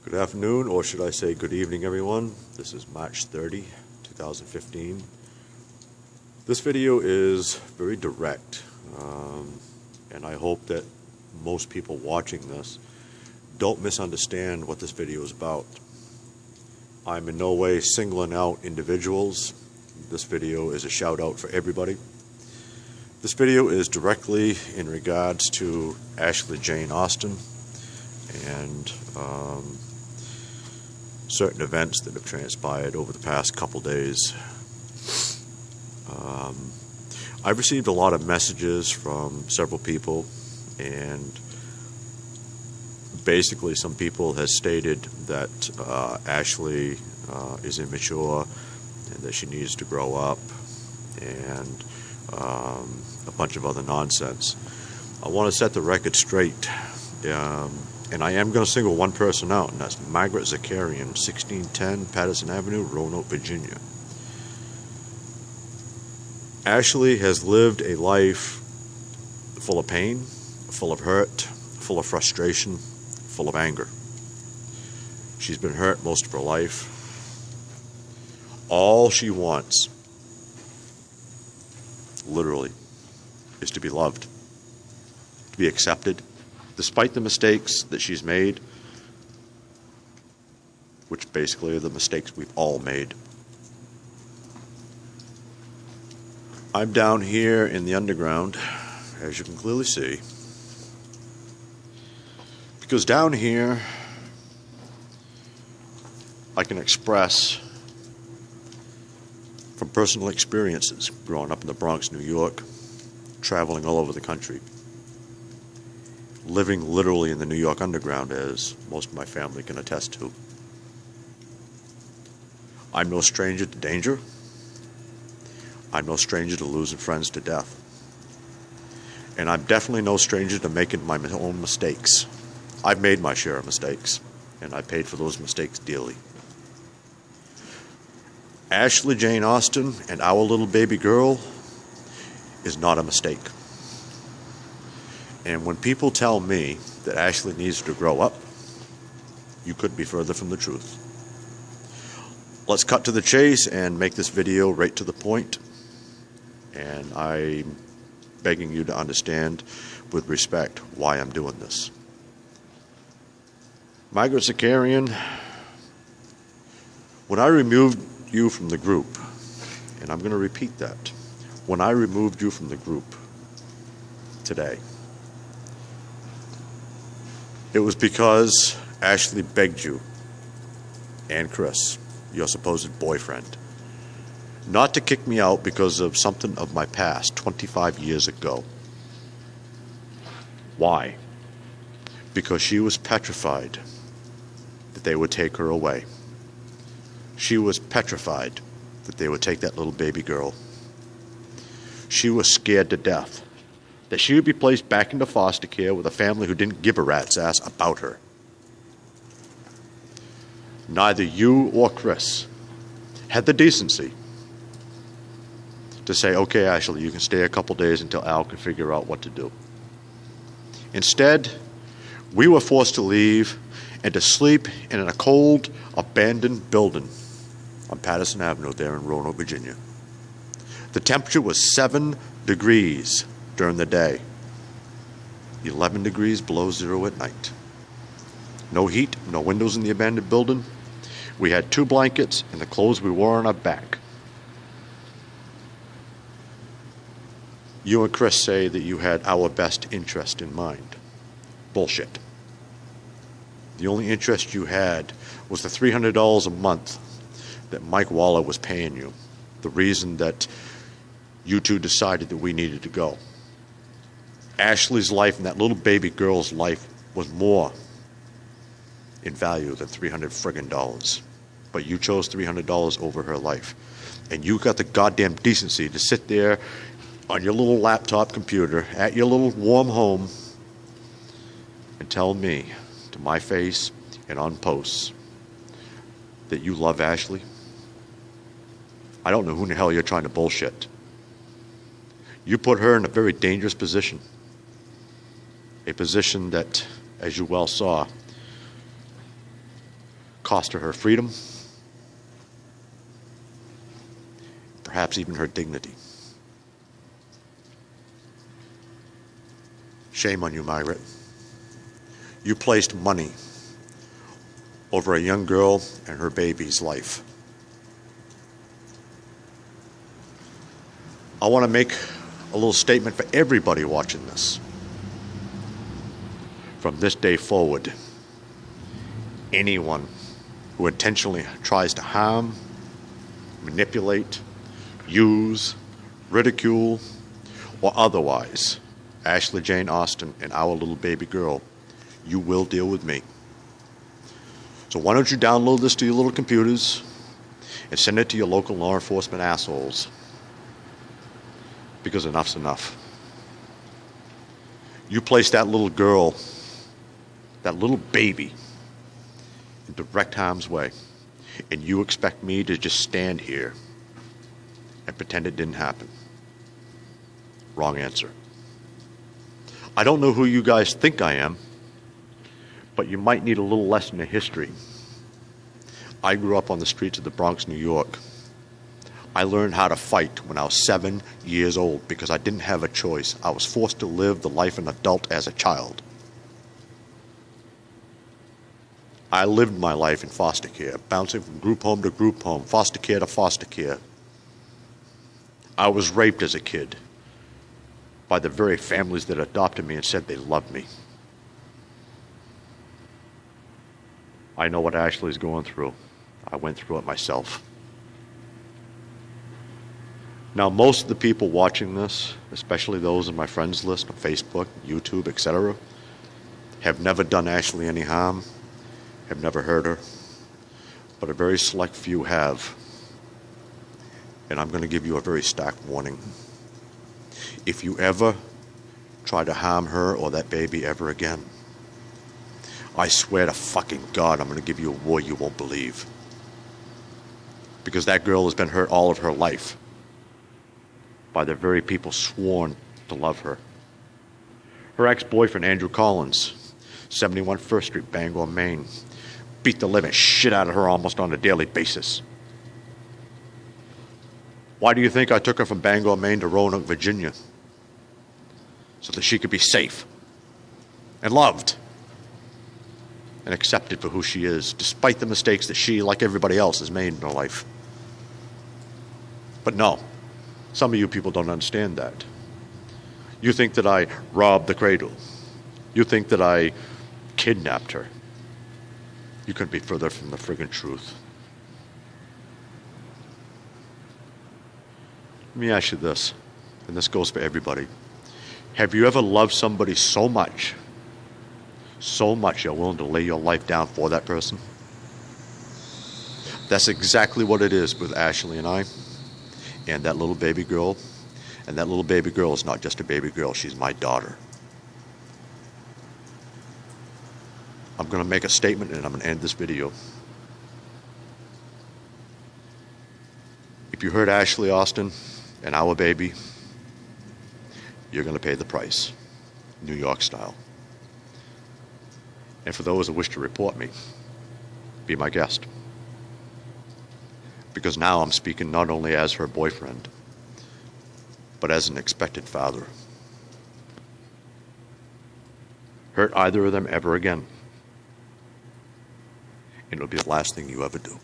Good afternoon, or should I say good evening, everyone. This is March 30, 2015. This video is very direct, and I hope that most people watching this don't misunderstand what this video is about. I'm in no way singling out individuals. This video is a shout out for everybody. This video is directly in regards to Ashley Jane Austin and certain events that have transpired over the past couple days. I've received a lot of messages from several people, and basically some people have stated that Ashley is immature and that she needs to grow up, and a bunch of other nonsense. I want to set the record straight. And I am going to single one person out, and that's Margaret Zakarian, 1610 Patterson Avenue, Roanoke, Virginia. Ashley has lived a life full of pain, full of hurt, full of frustration, full of anger. She's been hurt most of her life. All she wants, literally, is to be loved, to be accepted, despite the mistakes that she's made, which basically are the mistakes we've all made. I'm down here in the underground, as you can clearly see, because down here I can express from personal experiences growing up in the Bronx, New York, traveling all over the country, living literally in the New York Underground, as most of my family can attest to. I'm no stranger to danger. I'm no stranger to losing friends to death. And I'm definitely no stranger to making my own mistakes. I've made my share of mistakes, and I paid for those mistakes dearly. Ashley Jane Austin and our little baby girl is not a mistake. And when people tell me that Ashley needs to grow up, you couldn't be further from the truth. Let's cut to the chase and make this video right to the point. And I'm begging you to understand with respect why I'm doing this. Margaret Zakarian, when I removed you from the group, and I'm going to repeat that, when I removed you from the group today, it was because Ashley begged you, and Chris, your supposed boyfriend, not to kick me out because of something of my past 25 years ago. Why? Because she was petrified that they would take her away. She was petrified that they would take that little baby girl. She was scared to death that she would be placed back into foster care with a family who didn't give a rat's ass about her. Neither you or Chris had the decency to say, okay, Ashley, you can stay a couple days until Al can figure out what to do. Instead, we were forced to leave and to sleep in a cold, abandoned building on Patterson Avenue there in Roanoke, Virginia. The temperature was 7 degrees during the day, 11 degrees below zero at night. No heat, no windows in the abandoned building. We had 2 blankets and the clothes we wore on our back. You and Chris say that you had our best interest in mind. Bullshit. The only interest you had was the $300 a month that Mike Waller was paying you. The reason that you two decided that we needed to go. Ashley's life and that little baby girl's life was more in value than $300 friggin' dollars. But you chose $300 over her life. And you got the goddamn decency to sit there on your little laptop computer at your little warm home and tell me to my face and on posts that you love Ashley. I don't know who in the hell you're trying to bullshit. You put her in a very dangerous position. A position that, as you well saw, cost her her freedom, perhaps even her dignity. Shame on you, Margaret. You placed money over a young girl and her baby's life. I want to make a little statement for everybody watching this. From this day forward, anyone who intentionally tries to harm, manipulate, use, ridicule, or otherwise Ashley Jane Austin and our little baby girl, you will deal with me. So why don't you download this to your little computers and send it to your local law enforcement assholes? Because enough's enough. You placed that little girl, that little baby, in direct harm's way, and you expect me to just stand here and pretend it didn't happen. Wrong answer. I don't know who you guys think I am, but you might need a little lesson in history. I grew up on the streets of the Bronx, New York. I learned how to fight when I was 7 years old because I didn't have a choice. I was forced to live the life of an adult as a child. I lived my life in foster care, bouncing from group home to group home, foster care to foster care. I was raped as a kid by the very families that adopted me and said they loved me. I know what Ashley's going through. I went through it myself. Now, most of the people watching this, especially those in my friends list on Facebook, YouTube, etc., have never done Ashley any harm, have never hurt her, but a very select few have. And I'm going to give you a very stark warning. If you ever try to harm her or that baby ever again, I swear to fucking God, I'm going to give you a war you won't believe. Because that girl has been hurt all of her life by the very people sworn to love her. Her ex-boyfriend, Andrew Collins, 71 First Street, Bangor, Maine, beat the living shit out of her almost on a daily basis. Why do you think I took her from Bangor, Maine to Roanoke, Virginia? So that she could be safe and loved and accepted for who she is, despite the mistakes that she, like everybody else, has made in her life. But no, some of you people don't understand that. You think that I robbed the cradle. You think that I kidnapped her. You couldn't be further from the friggin' truth. Let me ask you this, and this goes for everybody. Have you ever loved somebody so much you're willing to lay your life down for that person? That's exactly what it is with Ashley and I, and that little baby girl. And that little baby girl is not just a baby girl, she's my daughter. I'm going to make a statement and I'm going to end this video. If you hurt Ashley Austin and our baby, you're going to pay the price, New York style. And for those who wish to report me, be my guest. Because now I'm speaking not only as her boyfriend, but as an expected father. Hurt either of them ever again, and it'll be the last thing you ever do.